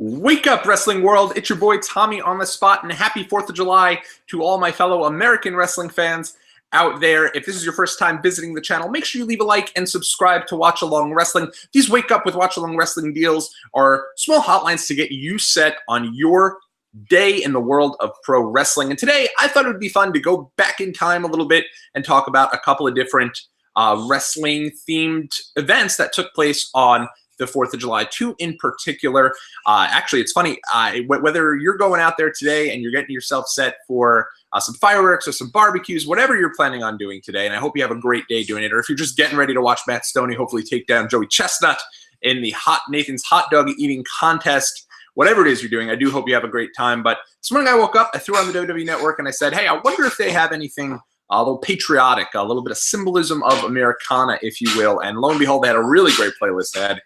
Wake up, wrestling world. It's your boy Tommy on the spot, and happy 4th of July to all my fellow American wrestling fans out there. If this is your first time visiting the channel, make sure you leave a like and subscribe to Watchalong Wrestling. These Wake Up with Watchalong Wrestling deals are small hotlines to get you set on your day in the world of pro wrestling. And today, I thought it would be fun to go back in time a little bit and talk about a couple of different wrestling-themed events that took place on the 4th of July, two in particular. Actually, it's funny, whether you're going out there today and you're getting yourself set for some fireworks or some barbecues, whatever you're planning on doing today, and I hope you have a great day doing it, or if you're just getting ready to watch Matt Stoney hopefully take down Joey Chestnut in the Nathan's hot dog eating contest, whatever it is you're doing, I do hope you have a great time. But this morning I woke up, I threw on the WWE Network, and I said, hey, I wonder if they have anything a little patriotic, a little bit of symbolism of Americana, if you will. And lo and behold, they had a really great playlist. They had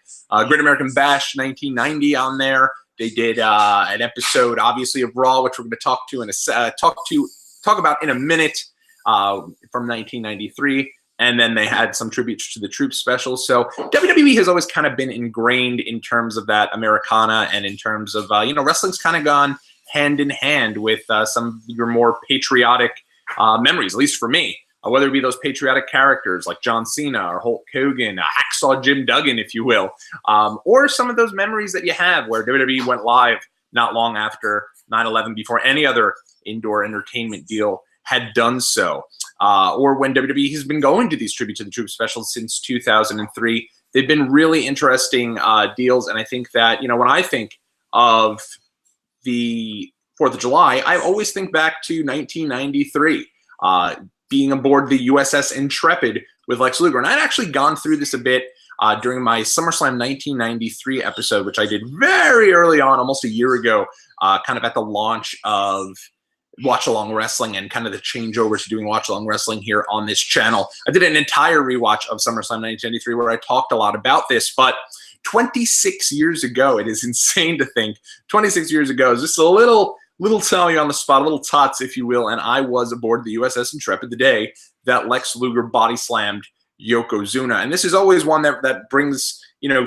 Great American Bash 1990 on there. They did an episode, obviously, of Raw, which we're going to talk about in a minute, from 1993. And then they had some tributes to the Troops specials. So WWE has always kind of been ingrained in terms of that Americana, and in terms of, wrestling's kind of gone hand in hand with some of your more patriotic memories, at least for me, whether it be those patriotic characters like John Cena or Hulk Hogan, Hacksaw Jim Duggan, if you will, or some of those memories that you have where WWE went live not long after 9/11, before any other indoor entertainment deal had done so, or when WWE has been going to these Tribute to the Troops specials since 2003. They've been really interesting deals, and I think that, when I think of the 4th of July, I always think back to 1993, being aboard the USS Intrepid with Lex Luger. And I'd actually gone through this a bit during my SummerSlam 1993 episode, which I did very early on, almost a year ago, kind of at the launch of Watchalong Wrestling and kind of the changeover to doing Watchalong Wrestling here on this channel. I did an entire rewatch of SummerSlam 1993 where I talked a lot about this, but 26 years ago, it is insane to think, 26 years ago, is just a little Tommy on the spot, a little tots, if you will, and I was aboard the USS Intrepid the day that Lex Luger body slammed Yokozuna. And this is always one that brings,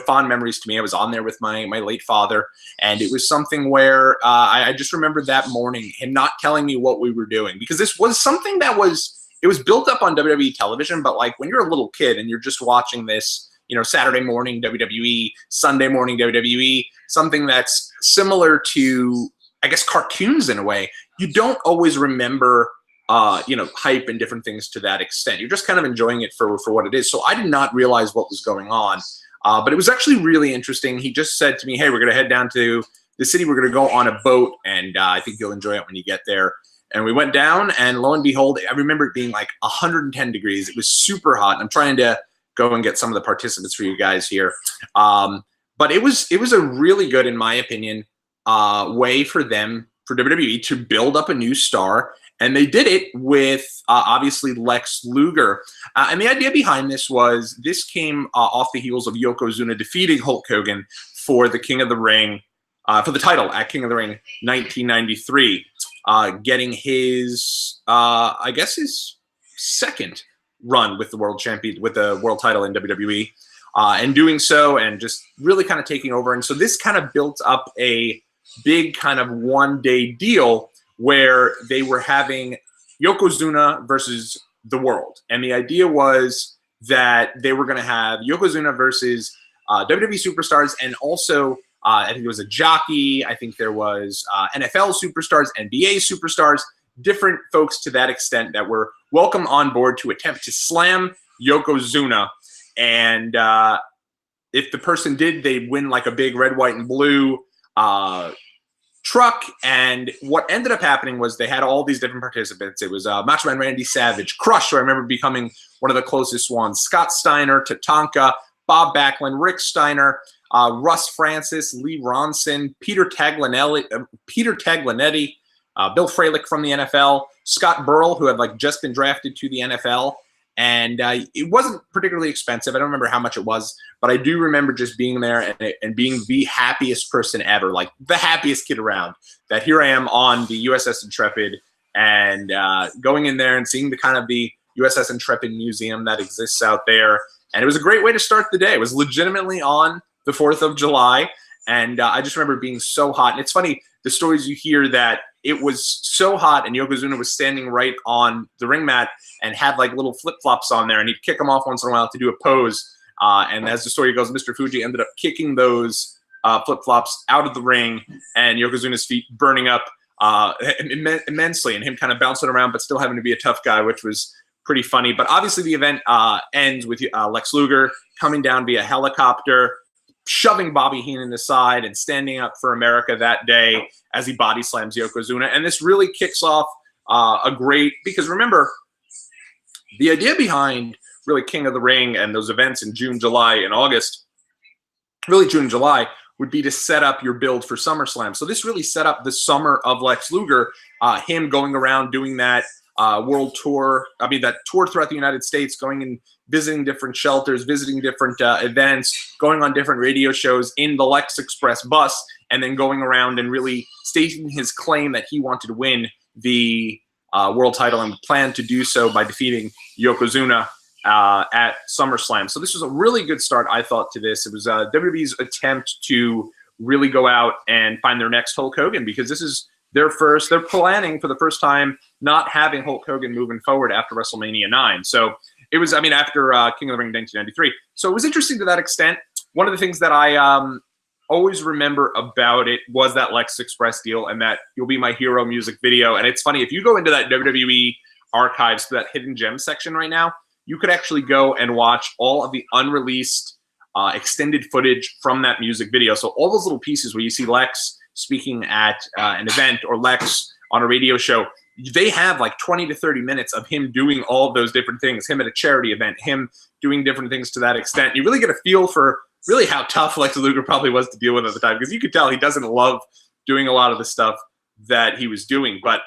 fond memories to me. I was on there with my late father, and it was something where I just remember that morning, him not telling me what we were doing, because this was something that it was built up on WWE television, but like when you're a little kid and you're just watching this, Saturday morning WWE, Sunday morning WWE, something that's similar to, I guess, cartoons in a way, you don't always remember, hype and different things to that extent. You're just kind of enjoying it for what it is. So I did not realize what was going on, but it was actually really interesting. He just said to me, hey, we're going to head down to the city. We're going to go on a boat, and I think you'll enjoy it when you get there. And we went down, and lo and behold, I remember it being like 110 degrees. It was super hot. And I'm trying to go and get some of the participants for you guys here. But it was a really good, in my opinion, way for WWE to build up a new star, and they did it with obviously Lex Luger. And the idea behind this was this came off the heels of Yokozuna defeating Hulk Hogan for the King of the Ring, for the title at King of the Ring 1993, getting his I guess his second run with the world title in WWE, and doing so and just really kind of taking over. And so this kind of built up a big kind of one-day deal where they were having Yokozuna versus the world. And the idea was that they were going to have Yokozuna versus WWE superstars, and also I think there was a jockey, I think there was NFL superstars, NBA superstars, different folks to that extent that were welcome on board to attempt to slam Yokozuna. And if the person did, they'd win like a big red, white, and blue truck. And what ended up happening was they had all these different participants. It was Macho Man Randy Savage, Crush, who I remember becoming one of the closest ones, Scott Steiner, Tatanka, Bob Backlund, Rick Steiner, Russ Francis, Lee Ronson, Peter Taglianetti, Bill Fralick from the NFL, Scott Burrell, who had just been drafted to the NFL. And it wasn't particularly expensive. I don't remember how much it was, but I do remember just being there and being the happiest person ever, like the happiest kid around, that here I am on the USS Intrepid, and going in there and seeing the kind of the USS Intrepid Museum that exists out there. And it was a great way to start the day. It was legitimately on the 4th of July. And I just remember being so hot. And it's funny, the stories you hear that it was so hot and Yokozuna was standing right on the ring mat and had like little flip-flops on there, and he'd kick them off once in a while to do a pose. And as the story goes, Mr. Fuji ended up kicking those flip-flops out of the ring, and Yokozuna's feet burning up immensely, and him kind of bouncing around but still having to be a tough guy, which was pretty funny. But obviously the event ends with Lex Luger coming down via helicopter, shoving Bobby Heenan aside and standing up for America that day as he body slams Yokozuna. And this really kicks off because remember, the idea behind really King of the Ring and those events in June, July, and August, really June and July, would be to set up your build for SummerSlam. So this really set up the summer of Lex Luger, him going around doing that world tour, that tour throughout the United States, going and visiting different shelters, visiting different events, going on different radio shows in the Lex Express bus, and then going around and really stating his claim that he wanted to win the world title and planned to do so by defeating Yokozuna at SummerSlam. So this was a really good start, I thought, to this. It was WWE's attempt to really go out and find their next Hulk Hogan, because this is they're planning for the first time not having Hulk Hogan moving forward after WrestleMania 9. So it was, after King of the Ring 1993. So it was interesting to that extent. One of the things that I always remember about it was that Lex Express deal and that You'll Be My Hero music video. And it's funny, if you go into that WWE archives, that hidden gems section right now, you could actually go and watch all of the unreleased extended footage from that music video. So all those little pieces where you see Lex speaking at an event or Lex on a radio show, they have like 20 to 30 minutes of him doing all of those different things, him at a charity event, him doing different things to that extent. You really get a feel for really how tough Lex Luger probably was to deal with at the time, because you could tell he doesn't love doing a lot of the stuff that he was doing. But,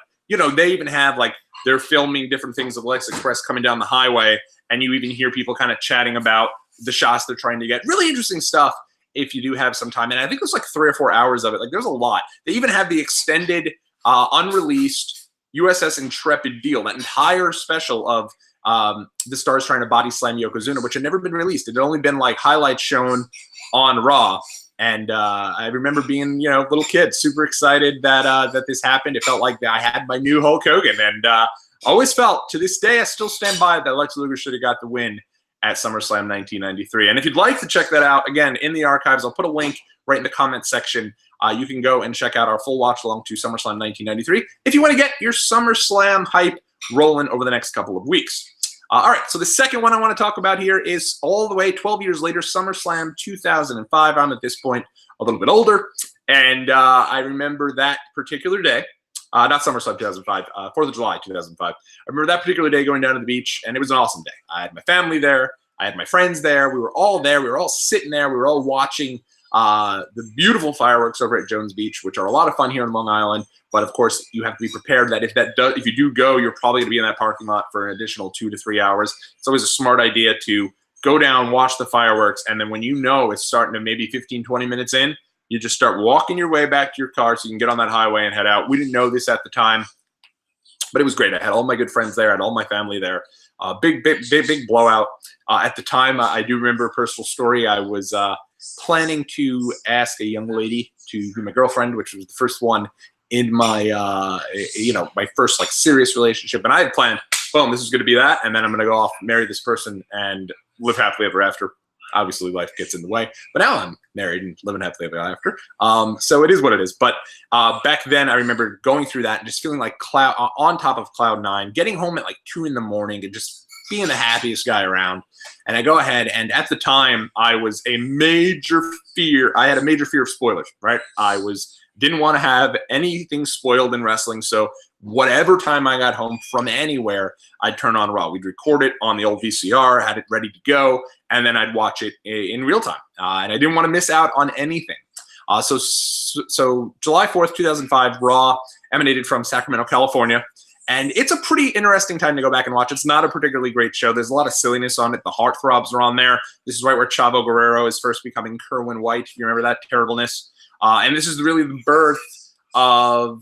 they even have they're filming different things of Lex Express coming down the highway, and you even hear people kind of chatting about the shots they're trying to get. Really interesting stuff if you do have some time. And I think there's like 3 or 4 hours of it. There's a lot. They even have the extended, unreleased USS Intrepid deal, that entire special of the Stars trying to body slam Yokozuna, which had never been released. It had only been highlights shown on Raw. And I remember being, little kid, super excited that this happened. It felt like I had my new Hulk Hogan. And always felt, to this day, I still stand by it, that Lex Luger should have got the win at SummerSlam 1993. And if you'd like to check that out, again, in the archives, I'll put a link right in the comments section. You can go and check out our full watch along to SummerSlam 1993 if you want to get your SummerSlam hype rolling over the next couple of weeks. All right, so the second one I want to talk about here is all the way 12 years later, SummerSlam 2005. I'm at this point a little bit older, and I remember that particular day. Not SummerSlam 2005, 4th of July 2005. I remember that particular day going down to the beach, and it was an awesome day. I had my family there. I had my friends there. We were all there. We were all sitting there. We were all watching the beautiful fireworks over at Jones Beach, which are a lot of fun here in Long Island. But, of course, you have to be prepared that if you do go, you're probably going to be in that parking lot for an additional 2 to 3 hours. It's always a smart idea to go down, watch the fireworks, and then when it's starting to maybe 15, 20 minutes in, you just start walking your way back to your car so you can get on that highway and head out. We didn't know this at the time, but it was great. I had all my good friends there. I had all my family there. Big blowout. At the time, I do remember a personal story. I was planning to ask a young lady to be my girlfriend, which was the first one in my, my first serious relationship. And I had planned, boom, this is going to be that. And then I'm going to go off, marry this person, and live happily ever after. Obviously, life gets in the way. But now I'm married and living happily ever after. So it is what it is. But back then, I remember going through that and just feeling like on top of cloud 9, getting home at 2 in the morning and just being the happiest guy around. And I go ahead, and at the time, I had a major fear of spoilers, right? Didn't want to have anything spoiled in wrestling, so whatever time I got home from anywhere, I'd turn on Raw. We'd record it on the old VCR, had it ready to go, and then I'd watch it in real time. And I didn't want to miss out on anything. So July 4th, 2005, Raw emanated from Sacramento, California. And it's a pretty interesting time to go back and watch. It's not a particularly great show. There's a lot of silliness on it. The heartthrobs are on there. This is right where Chavo Guerrero is first becoming Kerwin White. If you remember that terribleness. And this is really the birth of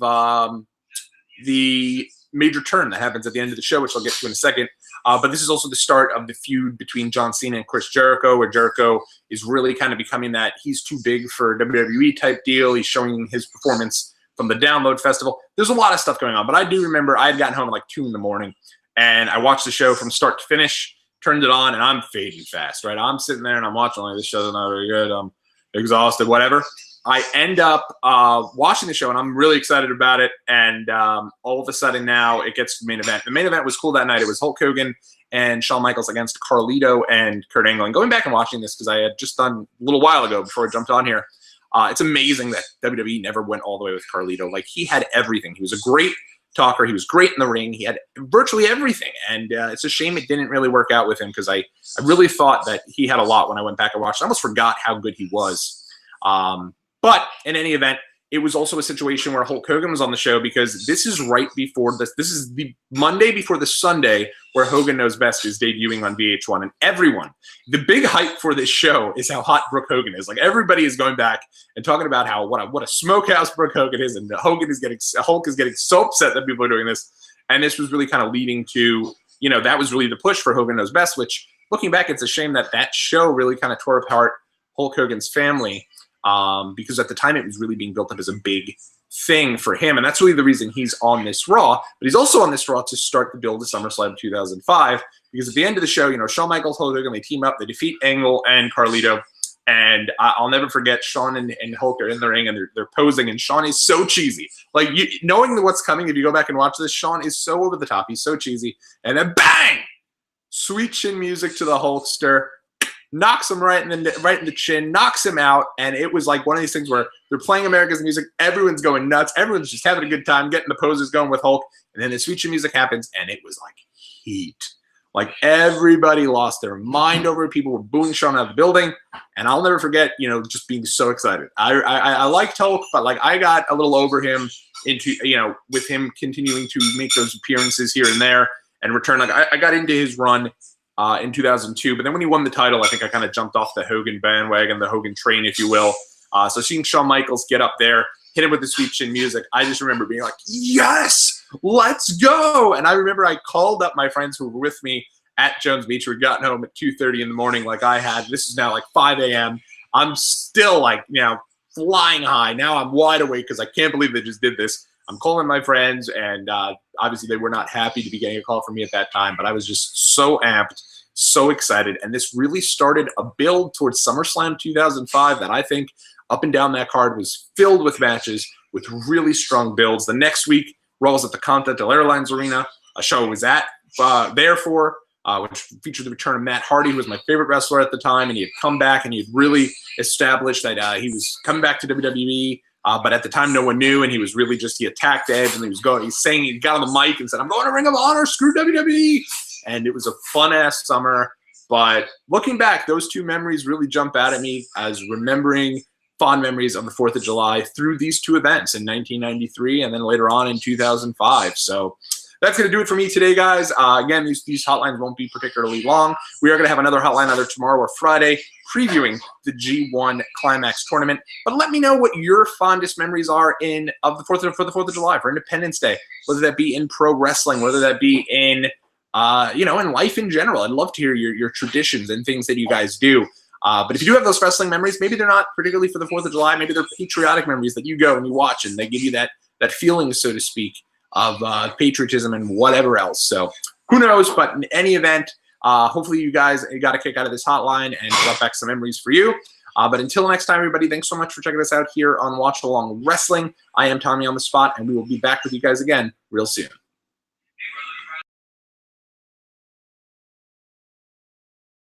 the major turn that happens at the end of the show, which I'll get to in a second. But this is also the start of the feud between John Cena and Chris Jericho, where Jericho is really kind of becoming that he's too big for WWE type deal. He's showing his performance from the Download Festival. There's a lot of stuff going on, but I do remember I had gotten home at like 2 in the morning, and I watched the show from start to finish, turned it on, and I'm fading fast, right? I'm sitting there and I'm watching, like, this show's not very good. I'm exhausted, whatever. I end up watching the show, and I'm really excited about it. And all of a sudden now it gets to the main event. The main event was cool that night. It was Hulk Hogan and Shawn Michaels against Carlito and Kurt Angle. And going back and watching this, because I had just done a little while ago before I jumped on here, it's amazing that WWE never went all the way with Carlito. Like, he had everything. He was a great talker. He was great in the ring. He had virtually everything. And it's a shame it didn't really work out with him, because I really thought that he had a lot when I went back and watched. I almost forgot how good he was. But in any event, it was also a situation where Hulk Hogan was on the show, because this is right before this. This is the Monday before the Sunday where Hogan Knows Best is debuting on VH1. And everyone, the big hype for this show is how hot Brooke Hogan is. Like, everybody is going back and talking about how what a smokehouse Brooke Hogan is, and Hulk is getting so upset that people are doing this. And this was really kind of leading to, you know, that was really the push for Hogan Knows Best. Which, looking back, it's a shame that that show really kind of tore apart Hulk Hogan's family. Because at the time it was really being built up as a big thing for him. And that's really the reason he's on this Raw. But he's also on this Raw to start the build to SummerSlam 2005. Because at the end of the show, you know, Shawn Michaels, Hulk Hogan, they team up, they defeat Angle and Carlito. And I'll never forget, Shawn and Hulk are in the ring, and they're posing, and Shawn is so cheesy. Like, knowing what's coming, if you go back and watch this, Shawn is so over the top. He's so cheesy. And then bang! Sweet chin music to the Hulkster. Knocks him right in the chin, knocks him out, and it was like one of these things where they're playing America's music, everyone's going nuts, everyone's just having a good time, getting the poses going with Hulk, and then the sweet chin music happens, and it was like heat. Like, everybody lost their mind over it. People were booing Shawn out of the building, and I'll never forget, you know, just being so excited. I liked Hulk, but like, I got a little over him into, you know, with him continuing to make those appearances here and there and return. Like, I got into his run in 2002, but then when he won the title, I think I kind of jumped off the Hogan bandwagon, the Hogan train, if you will. So seeing Shawn Michaels get up there, hit him with the sweet chin music, I just remember being like, yes, let's go. And I remember I called up my friends who were with me at Jones Beach, who had gotten home at 2:30 in the morning like I had. This is now like 5 a.m. I'm still like, you know, flying high. Now I'm wide awake because I can't believe they just did this. I'm calling my friends, and obviously they were not happy to be getting a call from me at that time, but I was just so amped, so excited. And this really started a build towards SummerSlam 2005 that I think up and down that card was filled with matches with really strong builds. The next week, Raw was at the Continental Airlines Arena, a show I was at therefore, which featured the return of Matt Hardy, who was my favorite wrestler at the time, and he had come back and he had really established that he was coming back to WWE. But at the time, no one knew, and he was really just, he attacked Edge, and he got on the mic and said, I'm going to Ring of Honor, screw WWE. And it was a fun-ass summer. But looking back, those two memories really jump out at me as remembering fond memories of the 4th of July through these two events in 1993 and then later on in 2005. So that's going to do it for me today, guys. Again, these hotlines won't be particularly long. We are going to have another hotline either tomorrow or Friday previewing the G1 Climax tournament. But let me know what your fondest memories are for the 4th of July, for Independence Day, whether that be in pro wrestling, whether that be in in life in general. I'd love to hear your traditions and things that you guys do. But if you do have those wrestling memories, maybe they're not particularly for the 4th of July. Maybe they're patriotic memories that you go and you watch, and they give you that feeling, so to speak, of patriotism and whatever else. So who knows? But in any event, hopefully you guys got a kick out of this hotline and brought back some memories for you. But until next time, everybody, thanks so much for checking us out here on Watchalong Wrestling. I am Tommy on the Spot, and we will be back with you guys again real soon.